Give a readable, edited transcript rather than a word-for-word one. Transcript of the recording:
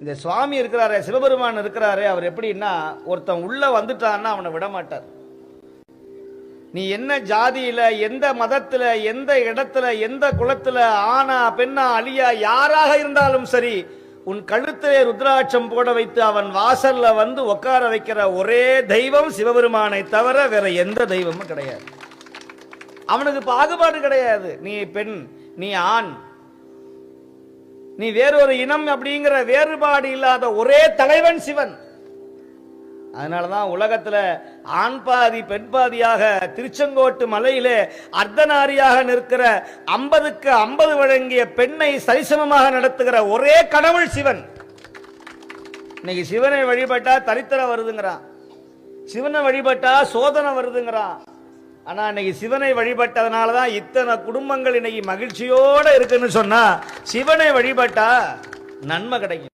இந்த சுவாமி இருக்கிறாரே, சிவபெருமான் இருக்கிறாரே, அவர் எப்படின்னா ஒருத்தன் உள்ள வந்துட்டான்னா அவனை விட மாட்டார். நீ என்ன ஜாதியில, எந்த மதத்துல, எந்த இடத்துல, எந்த குலத்துல, ஆனா பெண்ணா அலியா யாராக இருந்தாலும் சரி, உன் கழுத்திலே ருத்ராட்சம் போட வைத்து அவன் வாசல்ல வந்து உட்கார வைக்கிற ஒரே தெய்வம் சிவபெருமானை தவிர வேற எந்த தெய்வமும் கிடையாது. அவனுக்கு பாகுபாடு கிடையாது. நீ பெண், நீ ஆண், நீ வேறொரு இனம் அப்படிங்கிற வேறுபாடு இல்லாத ஒரே தலைவன் சிவன். அதனாலதான் உலகத்துல ஆண் பாதி பெண் பாதியாக திருச்செங்கோட்டு மலையிலே அர்த்தநாரியாக நிற்கிற 50க்கு 50 வழங்கிய பெண்ணை சரிசமமாக நடத்துகிற ஒரே கடவுள் சிவன். இன்னைக்கு சிவனை வழிபட்டா தரித்திரம் வருதுங்கிறான், சிவனை வழிபட்டா சோதனை வருதுங்கிறான். ஆனா இன்னைக்கு சிவனை வழிபட்டதுனாலதான் இத்தனை குடும்பங்கள் இன்னைக்கு மகிழ்ச்சியோட இருக்குன்னு சொன்னா, சிவனை வழிபட்டா நன்மை கிடைக்கும்.